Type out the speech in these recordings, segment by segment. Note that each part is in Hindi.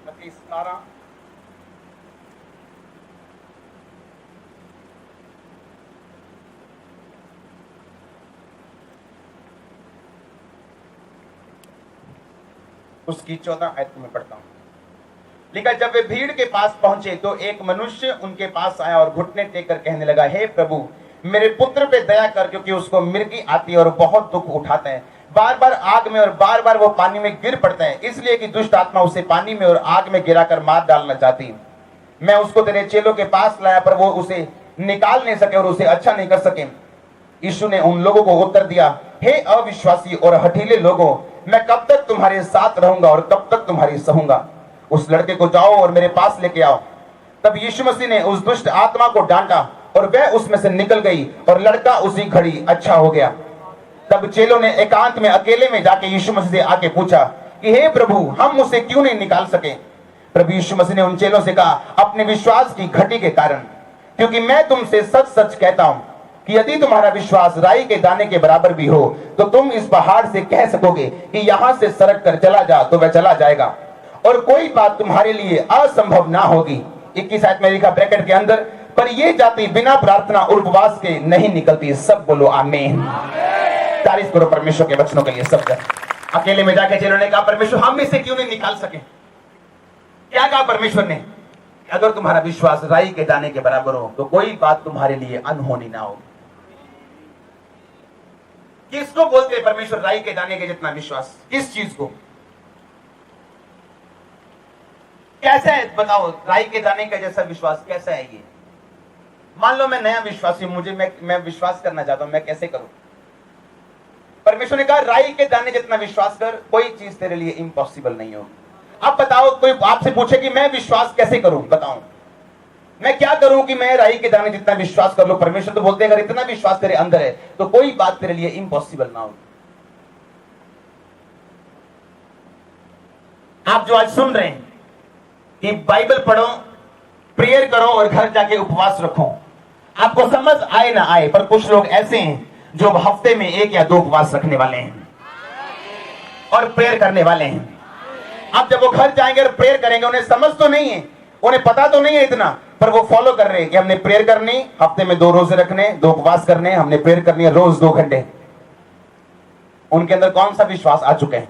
मत्ती 17 उसकी 14 आयत में पढ़ता हूं। लिखा, जब वे भीड़ के पास पहुंचे तो एक मनुष्य उनके पास आया और घुटने टेक कर कहने लगा, हे प्रभु, मेरे पुत्र पे दया कर, क्योंकि उसको मिर्गी आती है और बहुत दुख उठाता है। बार बार आग में और बार बार वो पानी में गिर पड़ता है, इसलिए कि दुष्ट आत्मा उसे पानी में और आग में गिराकर मार डालना चाहती है। मैं उसको तेरे चेलों के पास लाया, पर वो उसे निकाल नहीं सके और उसे अच्छा नहीं कर सके। यीशु ने उन लोगों को उत्तर दिया, हे अविश्वासी और हठीले लोगों, मैं कब तक तुम्हारे साथ रहूंगा और कब तक तुम्हारी सहूंगा। उस लड़के को जाओ और मेरे पास लेके आओ। तब यीशु मसीह ने उस दुष्ट आत्मा को डांटा और वह उसमें से निकल गई और लड़का उसी घड़ी अच्छा हो गया। तब चेलों ने एकांत में अकेले में जाके यीशु मसीह से आके पूछा कि हे प्रभु, हम उसे क्यों नहीं निकाल सके। प्रभु यीशु मसीह ने उन चेलों से कहा, अपने विश्वास की घटी के कारण, क्योंकि मैं तुमसे सच सच कहता हूं कि यदि तुम्हारा विश्वास राई के दाने के बराबर भी हो तो तुम इस पहाड़ से कह सकोगे कि यहां से सरक कर चला जा, तो वह चला जाएगा, और कोई बात तुम्हारे लिए असंभव ना होगी। 21 आयत में लिखा ब्रैकेट के अंदर, पर ये जाति बिना प्रार्थना और उपवास के नहीं निकलती। सब बोलो आमीन। तारीफ करो परमेश्वर के वचनों के लिए। सब जन अकेले में जाके चेलों ने कहा, परमेश्वर, हम इसे क्यों नहीं निकाल सके। क्या कहा परमेश्वर ने? अगर तुम्हारा विश्वास राई के दाने के बराबर हो तो कोई बात तुम्हारे लिए अनहोनी ना होगी। किसको बोलते हैं परमेश्वर राई के दाने के जितना विश्वास? किस चीज को? कैसा है बताओ? राई के दाने का जैसा विश्वास कैसा है ये? मान लो मैं नया विश्वासी हूं, मुझे मैं विश्वास करना चाहता हूं, मैं कैसे करूं? परमेश्वर ने कहा, राई के दाने जितना विश्वास कर, कोई चीज तेरे लिए इम्पॉसिबल नहीं होगी। अब बताओ, कोई आपसे पूछे कि मैं विश्वास कैसे करूं, बताऊं मैं क्या करूं कि मैं राई के दाने जितना विश्वास कर लूं? परमेश्वर तो बोलते हैं, अगर इतना विश्वास तेरे अंदर है तो कोई बात तेरे लिए इम्पॉसिबल ना होगी। आप जो आज सुन रहे हैं कि बाइबल पढ़ो, प्रेयर करो और घर जाके उपवास रखो, आपको समझ आए ना आए, पर कुछ लोग ऐसे हैं जो हफ्ते में 1 या 2 उपवास रखने वाले हैं और प्रेयर करने वाले हैं। अब जब वो घर जाएंगे और प्रेयर करेंगे, उन्हें समझ तो नहीं है, उन्हें पता तो नहीं है इतना, पर वो फॉलो कर रहे हैं कि हमने प्रेयर करनी, हफ्ते में 2 रोजे रखने, 2 उपवास करने, हमने प्रेयर करनी है रोज 2 घंटे। उनके अंदर कौन सा विश्वास आ चुके हैं?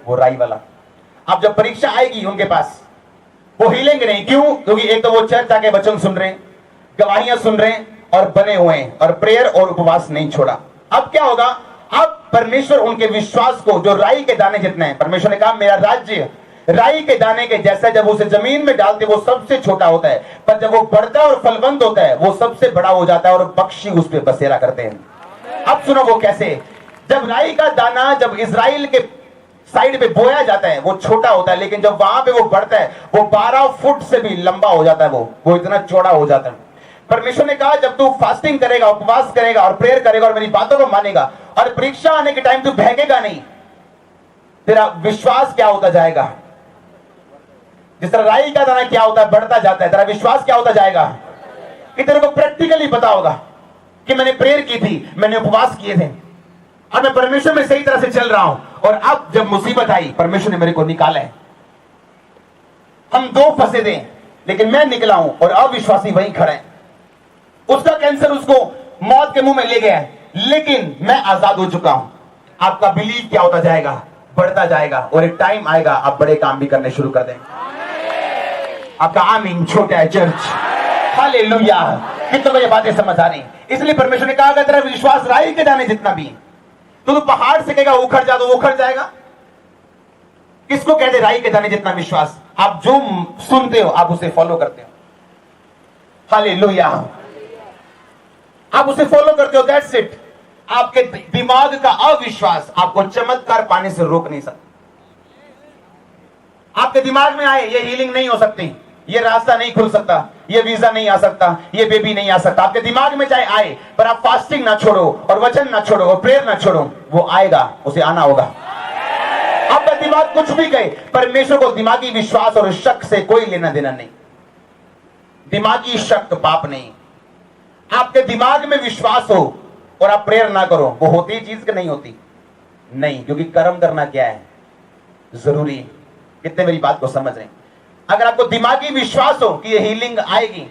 वो राई वाला। अब जब परीक्षा आएगी उनके पास, वो हिलेंगे नहीं। क्यों? क्योंकि एक तो वो चर्च आके वचन सुन रहे हैं, गवाहियां सुन रहे हैं और बने हुए हैं, और प्रेयर और उपवास नहीं छोड़ा। अब क्या होगा? अब परमेश्वर उनके विश्वास को, जो राई के दाने जितने हैं, परमेश्वर ने कहा मेरा राज्य राई के दाने के जैसा, जब उसे जमीन में डालते वो सबसे छोटा होता है, पर जब वो बढ़ता है और फलवंत होता है वो सबसे बड़ा हो जाता है और पक्षी उस पर बसेरा करते हैं। अब सुनो वो कैसे। जब राई का दाना जब इजराइल के साइड पे बोया जाता है वो छोटा होता है, लेकिन जब वहां पे वो बढ़ता है वो 12 फुट से भी लंबा हो जाता है, वो इतना चौड़ा हो जाता है। परमेश्वर ने कहा, जब तू फास्टिंग करेगा, उपवास करेगा और प्रेयर करेगा और मेरी बातों को मानेगा, और परीक्षा आने के टाइम तू बहकेगा नहीं, तेरा विश्वास क्या होता जाएगा? जिस तरह राई का दाना क्या होता है, बढ़ता जाता है, तेरा विश्वास क्या होता जाएगा? कि तेरे को प्रैक्टिकली पता होगा कि मैंने प्रेयर की थी, मैंने उपवास किए थे और मैं परमेश्वर में सही तरह से चल रहा हूं, और अब जब मुसीबत आई परमेश्वर ने मेरे को निकाला है। हम 2 फंसे थे, लेकिन मैं निकला हूं और अविश्वासी वहीं खड़ा है। उसका कैंसर उसको मौत के मुंह में ले गया है, लेकिन मैं आजाद हो चुका हूं। आपका बिलीव क्या होता जाएगा? बढ़ता जाएगा, और एक टाइम आएगा आप बड़े काम भी करने शुरू कर देंगे। आपका आमीन छोटा है चर्च। हालेलुया। कितनों को ये बातें समझ आ रही? इसलिए परमेश्वर ने कहा, अगर तेरा विश्वास राई के दाने जितना भी तो तू पहाड़ से कहेगा उखड़ जा, तो वो उखड़ जाएगा। किसको कहते राई के दाने जितना विश्वास? आप जो सुनते हो आप उसे फॉलो करते हो। हालेलुया। आप उसे फॉलो करते हो, दैट्स इट। आपके दिमाग का अविश्वास आपको चमत्कार पाने से रोक नहीं सकता। आपके दिमाग में आए ये हीलिंग नहीं हो सकती, ये रास्ता नहीं खुल सकता, ये वीजा नहीं आ सकता, ये बेबी नहीं आ सकता, आपके दिमाग में चाहे आए, पर आप फास्टिंग ना छोड़ो और वचन ना छोड़ो और प्रेयर ना छोड़ो, वो आएगा, उसे आना होगा। आपका दिमाग कुछ भी कहे, परमेश्वर को दिमागी विश्वास और शक से कोई लेना देना नहीं। दिमागी शक पाप नहीं। आपके दिमाग में विश्वास हो और आप प्रेयर ना करो, वो होती चीज की नहीं होती नहीं, क्योंकि कर्म करना क्या है? जरूरी है। कितने मेरी बात को समझ रहे हैं? अगर आपको दिमागी विश्वास हो कि ये हीलिंग आएगी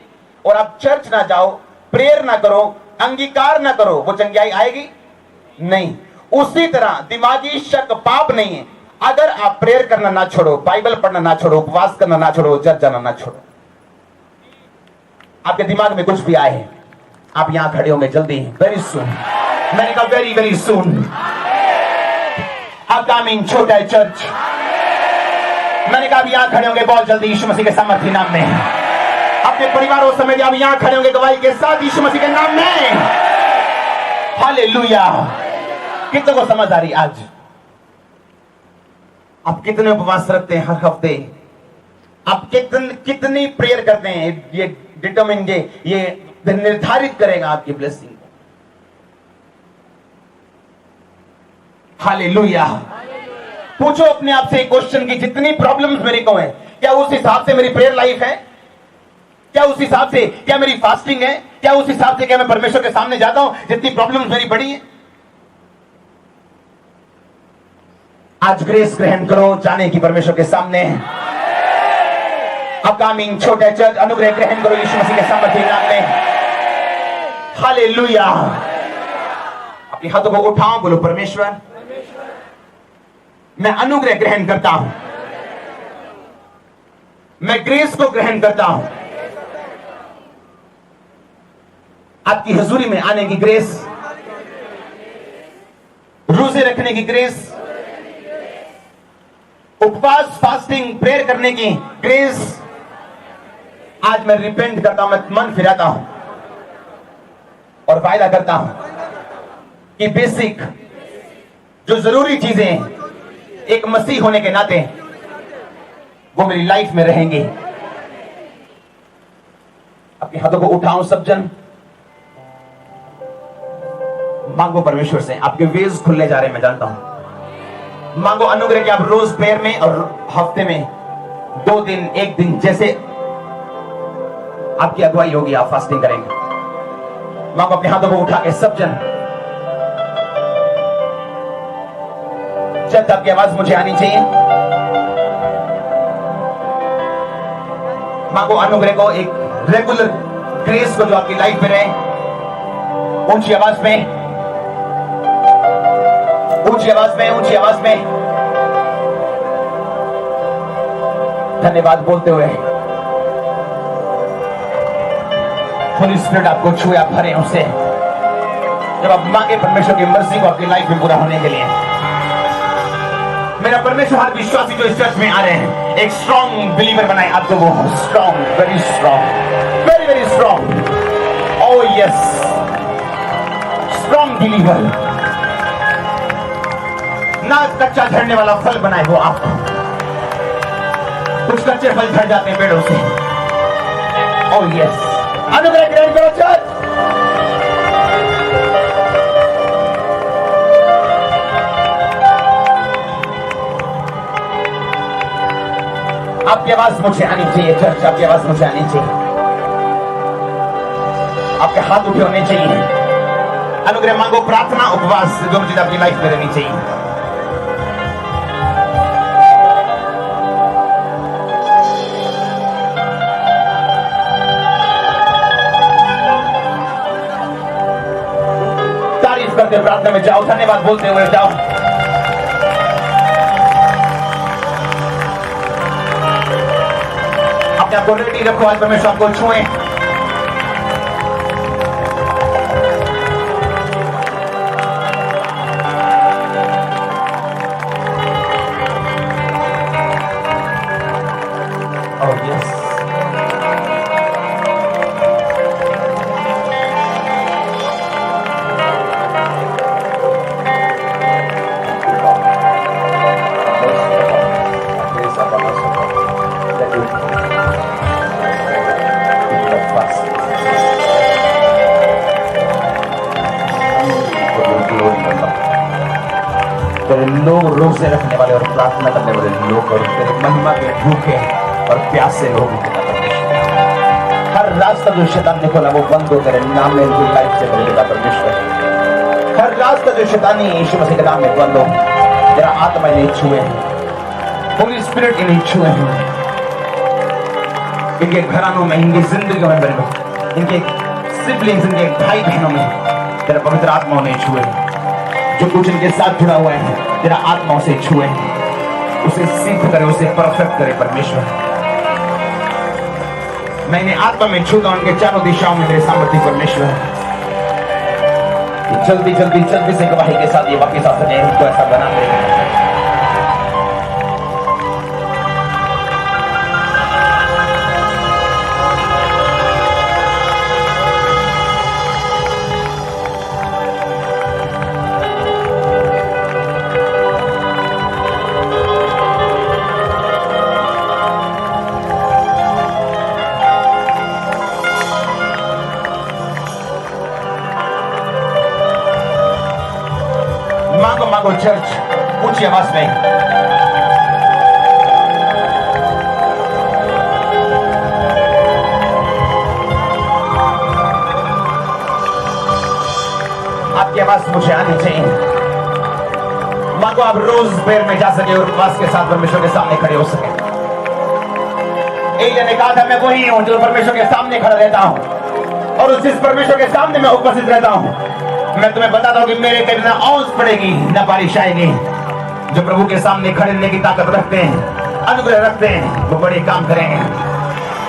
और आप चर्च ना जाओ, प्रेयर ना करो, अंगीकार ना करो, वो चंगाई आएगी नहीं। उसी तरह दिमागी शक पाप नहीं है। अगर आप प्रेयर करना ना छोड़ो, बाइबल पढ़ना ना छोड़ो, उपवास करना ना छोड़ो, चर्च जाना ना छोड़ो, आपके दिमाग में कुछ भी आए, आप यहां खड़े होंगे जल्दी, वेरी सुन। मैंने कहा वेरी वेरी सुन। अपकमिंग छोटा चर्च, मैंने कहा यहां खड़े होंगे बहुत जल्दी यीशु मसीह के सामर्थ्य नाम में। अपने परिवारों समेत आप यहां खड़े होंगे गवाही के साथ यीशु मसीह के नाम में। हालेलुया। कितनों को समझ आ रही आज? आप कितने उपवास रखते हैं हर हफ्ते? आप कितनी प्रेयर करते हैं? ये डिटरमिन, ये निर्धारित करेगा आपकी ब्लेसिंग को। हालेलुया। पूछो अपने आप से क्वेश्चन की जितनी प्रॉब्लम्स मेरे को है, क्या उस हिसाब से मेरी प्रेयर लाइफ है? क्या उस हिसाब से क्या मेरी फास्टिंग है? क्या उस हिसाब से क्या मैं परमेश्वर के सामने जाता हूं जितनी प्रॉब्लम्स मेरी बड़ी है? आज ग्रेस ग्रहण करो जाने की परमेश्वर के सामने। अपकमिंग छोटे चर्च अनुग्रह ग्रहण करो यीशु मसीह के सामर्थ्य नाम में। हालेलुया। अपने हाथों को उठाओ, बोलो परमेश्वर मैं अनुग्रह ग्रहण करता हूं, मैं ग्रेस को ग्रहण करता हूं। आपकी हुजूरी में आने की ग्रेस, रोजे रखने की ग्रेस, उपवास फास्टिंग प्रेयर करने की ग्रेस, आज मैं रिपेंट करता हूं, मैं मन फिराता हूं और वायदा करता हूं कि बेसिक जो जरूरी चीजें एक मसीह होने के नाते वो मेरी लाइफ में रहेंगी। अपने हाथों को उठाओ सब जन, मांगो परमेश्वर से। आपके वेज खुलने जा रहे हैं, मैं जानता हूं। मांगो अनुग्रह कि आप रोज प्रेयर में और हफ्ते में 2 दिन 1 दिन जैसे आपकी अगुवाई होगी आप फास्टिंग करेंगे। मांगो अपने हाथों को उठा के सब जन। जब आपकी आवाज मुझे आनी चाहिए, मांगो अनुग्रह को, एक रेगुलर ग्रेस को जो आपकी लाइफ में रहे। ऊंची आवाज में, ऊंची आवाज में, ऊंची आवाज में धन्यवाद बोलते हुए होली स्पिरिट आपको छुए, आप भरे उससे। जब आप मांगे परमेश्वर की मर्जी को आपकी लाइफ में पूरा होने के लिए। मेरा परमेश्वर हर विश्वासी जो इस चर्च में आ रहे हैं एक स्ट्रॉन्ग बिलीवर बनाए आपको, वो strong, very strong, very very strong. Oh yes, strong believer, ना कच्चा झड़ने वाला फल बनाए वो आपको। कुछ कच्चे फल झड़ जाते हैं पेड़ों से। ओह यस, अनुग्रह ग्रहण करो चर्च। आपकी आवाज मुझे आनी चाहिए चर्च, आपकी आवाज मुझे आनी चाहिए। आपके हाथ उठे होने चाहिए। अनुग्रह मांगो, प्रार्थना उपवास जो मुझे आपकी लाइफ में रहनी चाहिए। तारीफ करते प्रार्थना में जाओ, धन्यवाद बोलते हुए जाओ। अपने आपको रेडी रखो, आज परमेश्वर आपको छुए। Oh yes. तेरे लोग रोजे रखने वाले और प्रार्थना करने वाले लोग और तेरे महिमा के भूखे और प्यासे लोग, हर रास्ता जो शैतान ने खोला वो बंद हो तेरे नाम में उनकी लाइफ से मिलेगा परमेश्वर। हर रास्ता जो शैतानी यीशु मसीह के नाम में बंद हो, तेरा आत्मा इन्हें छुए, होली स्पिरिट इन्हें छुए। इनके घरानों में, इनकी जिंदगियों में, इनके सिबलिंग्स, इनके भाई बहनों में तेरा पवित्र आत्मा उन्हें छुए। जो कुछ इनके साथ जुड़ा हुआ है तेरा आत्मा उसे छुए, उसे सिद्ध करे, उसे परफेक्ट करे परमेश्वर। मैं इन्हें आत्मा में छूता हूं, उनके चारों दिशाओं में मेरे सामर्थ्य परमेश्वर। जल्दी जल्दी जल्दी से गवाही के साथ ये वापस आ सके, उनको ऐसा बना देगा। मांगो मांगो चर्च, ऊंची आवाज में। आपकी आवाज मुझे आनी चाहिए। मांगो आप रोज पैर में जा सके और उपवास के साथ परमेश्वर के सामने खड़े हो सके। एलिया ने कहा था मैं वही हूं जो परमेश्वर के सामने खड़ा रहता हूं, और जिस परमेश्वर के सामने मैं उपस्थित रहता हूं, मैं तुम्हें बताता हूं कि मेरे कभी ना औंस पड़ेगी ना बारिश आएगी। जो प्रभु के सामने खड़े रहने की ताकत रखते हैं, अनुग्रह रखते हैं, वो बड़े काम करेंगे।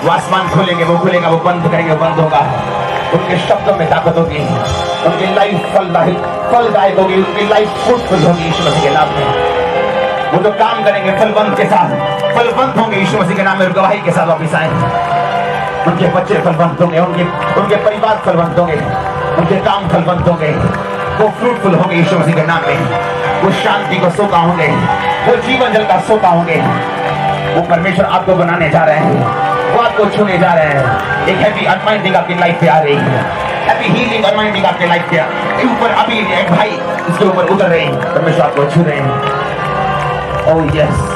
वो आसमान खोलेंगे, वो खुलेगा, वो बंद करेंगे, वो बंद होगा। उनके शब्दों में ताकत होगी, उनकी लाइफ फलदायक होगी, उनकी लाइफ फ्रूटफुल होगी यीशु मसीह के नाम में। वो जो काम करेंगे फलवंत के साथ, फलवंत होंगे यीशु मसीह के नाम में, गवाही के साथ वापिस आएंगे। उनके बच्चे फलवंत होंगे, उनके परिवार फलवंत होंगे, उनके काम फलवंत होंगे, वो फ्रूटफुल होंगे यीशु मसीह के नाम में। वो शांति को सोता होंगे, वो जीवन जल का सोता होंगे। वो परमेश्वर आपको बनाने जा रहे हैं, वो आपको छूने जा रहे हैं। एक हैप्पी अनमाइंडिंग आपकी लाइफ पे आ रही है, हैप्पी हीलिंग अनमाइंडिंग आपके लाइफ पे ऊपर अभी एक भाई इसके ऊपर उतर रहे हैं, परमेश्वर आपको छू रहे हैं। ओह यस,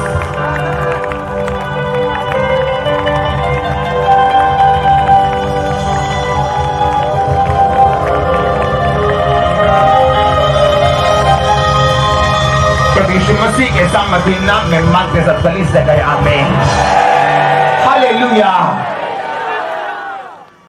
यीशु मसीह के सामर्थ्य नाम में मांगते सब गली से गए आमीन। हालेलुया।